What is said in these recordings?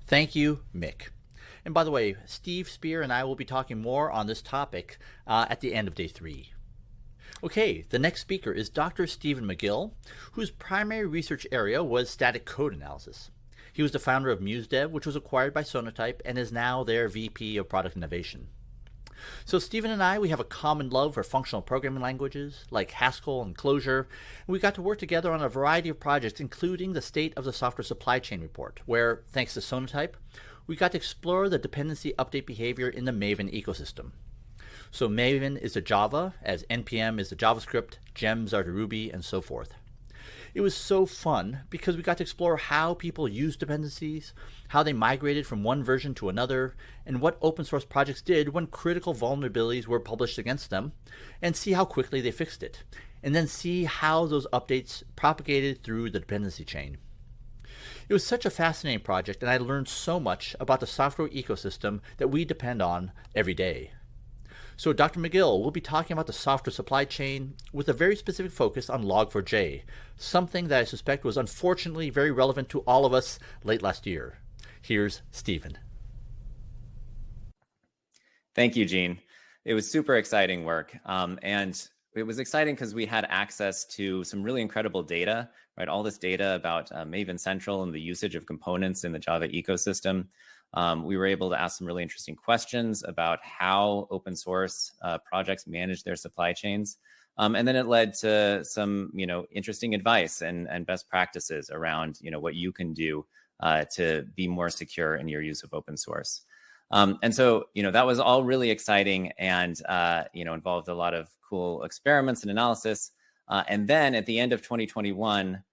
Thank you, Mick. And by the way, Steve Spear and I will be talking more on this topic at the end of day 3. Okay, the next speaker is Dr. Stephen Magill, whose primary research area was static code analysis. He was the founder of MuseDev, which was acquired by Sonatype and is now their VP of Product Innovation. So Stephen and I, we have a common love for functional programming languages like Haskell and Clojure, and we got to work together on a variety of projects, including the State of the Software Supply Chain report, where, thanks to Sonatype, we got to explore the dependency update behavior in the Maven ecosystem. So Maven is to Java, as NPM is to JavaScript, gems are to Ruby, and so forth. It was so fun because we got to explore how people use dependencies, how they migrated from one version to another, and what open source projects did when critical vulnerabilities were published against them, and see how quickly they fixed it, and then see how those updates propagated through the dependency chain. It was such a fascinating project, and I learned so much about the software ecosystem that we depend on every day. So Dr. Magill will be talking about the software supply chain with a very specific focus on log4j, something that I suspect was unfortunately very relevant to all of us late last year. Here's Stephen. Thank you, Gene. It was super exciting work. And it was exciting because we had access to some really incredible data, right? All this data about Maven Central and the usage of components in the Java ecosystem. We were able to ask some really interesting questions about how open source projects manage their supply chains. And then it led to some, interesting advice and best practices around, what you can do to be more secure in your use of open source. And so, that was all really exciting and, involved a lot of cool experiments and analysis. And then at the end of 2021,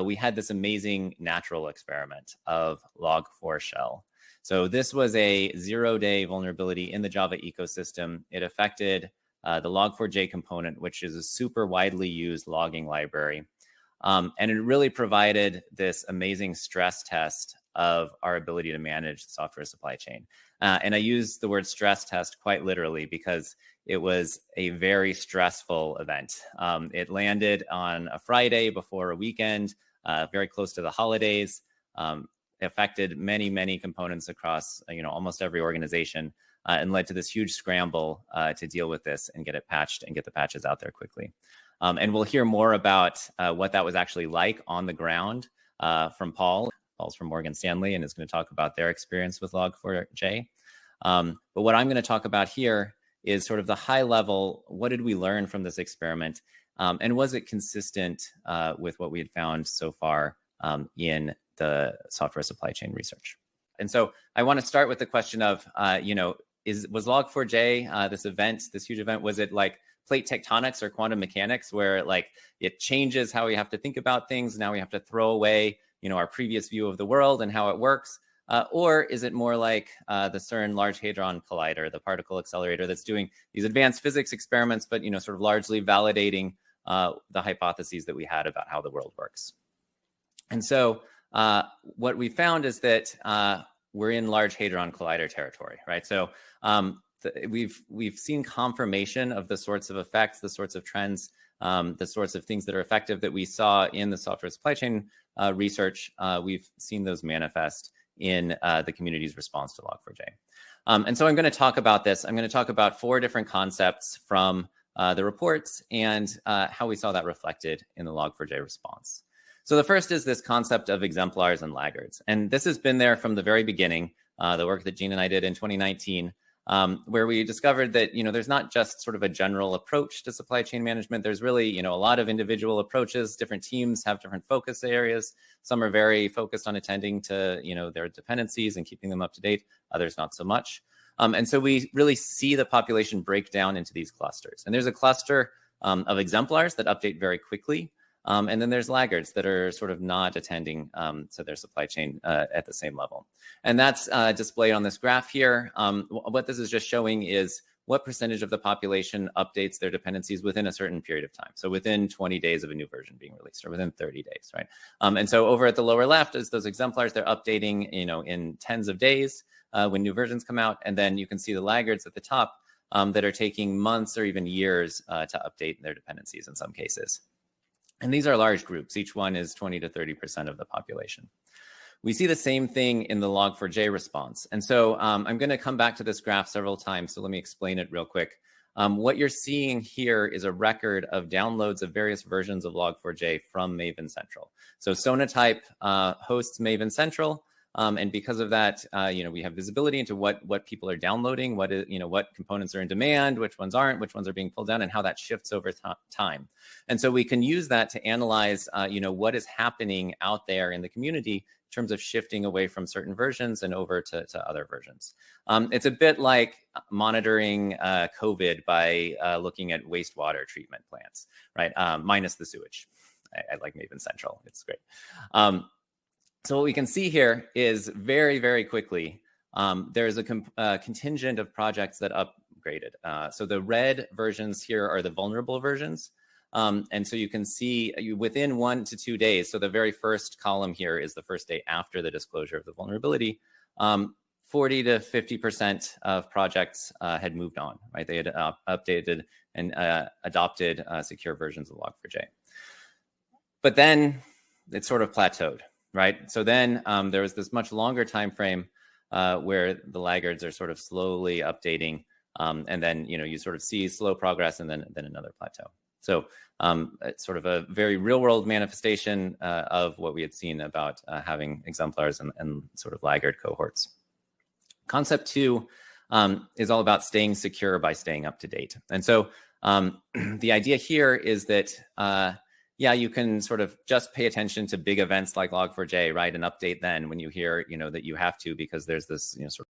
we had this amazing natural experiment of log4 shell. So this was a 0-day vulnerability in the Java ecosystem. It affected the log4j component, which is a super widely used logging library. And it really provided this amazing stress test of our ability to manage the software supply chain. And I use the word stress test quite literally because it was a very stressful event. It landed on a Friday before a weekend, very close to the holidays. Affected many components across almost every organization and led to this huge scramble to deal with this and get it patched and get the patches out there quickly. And we'll hear more about what that was actually like on the ground from Paul. Paul's from Morgan Stanley and is going to talk about their experience with log4j. But what I'm going to talk about here is sort of the high level, what did we learn from this experiment? And was it consistent with what we had found so far in the software supply chain research? And so I want to start with the question of, was log4j, this huge event, was it like plate tectonics or quantum mechanics where it changes how we have to think about things? Now we have to throw away, our previous view of the world and how it works. Or is it more like the CERN Large Hadron Collider, the particle accelerator that's doing these advanced physics experiments, but, sort of largely validating the hypotheses that we had about how the world works? And so what we found is that we're in Large Hadron Collider territory, right? So we've seen confirmation of the sorts of effects, the sorts of trends, the sorts of things that are effective that we saw in the software supply chain research. We've seen those manifest in the community's response to log4j. And so I'm going to talk about this. I'm going to talk about 4 different concepts from the reports and how we saw that reflected in the log4j response. So the first is this concept of exemplars and laggards. And this has been there from the very beginning, the work that Gene and I did in 2019, where we discovered that, there's not just sort of a general approach to supply chain management. There's really, a lot of individual approaches. Different teams have different focus areas. Some are very focused on attending to, their dependencies and keeping them up to date. Others not so much. And so we really see the population break down into these clusters. And there's a cluster of exemplars that update very quickly. And then there's laggards that are sort of not attending to their supply chain at the same level. And that's displayed on this graph here. What this is just showing is what percentage of the population updates their dependencies within a certain period of time. So within 20 days of a new version being released or within 30 days, right? And so over at the lower left is those exemplars. They're updating, in tens of days when new versions come out. And then you can see the laggards at the top that are taking months or even years to update their dependencies in some cases. And these are large groups. Each one is 20 to 30% of the population. We see the same thing in the log4j response. And so I'm going to come back to this graph several times, so let me explain it real quick. What you're seeing here is a record of downloads of various versions of log4j from Maven Central. So Sonatype hosts Maven Central, and because of that, we have visibility into what people are downloading, what components are in demand, which ones aren't, which ones are being pulled down, and how that shifts over time. And so we can use that to analyze, what is happening out there in the community in terms of shifting away from certain versions and over to other versions. It's a bit like monitoring COVID by looking at wastewater treatment plants, right? Minus the sewage. I like Maven Central. It's great. So what we can see here is very, very quickly, there's a contingent of projects that upgraded. So the red versions here are the vulnerable versions. And so you can see within 1 to 2 days, so the very first column here is the first day after the disclosure of the vulnerability, 40 to 50% of projects had moved on, right? They had updated and adopted secure versions of log4j. But then it sort of plateaued, right? So then there was this much longer time frame where the laggards are sort of slowly updating, and then you sort of see slow progress and then another plateau. So it's sort of a very real world manifestation of what we had seen about having exemplars and sort of laggard cohorts. Concept 2 is all about staying secure by staying up to date. And so the idea here is that, you can sort of just pay attention to big events like log4j, right? And update then when you hear, that you have to, because there's this, sort of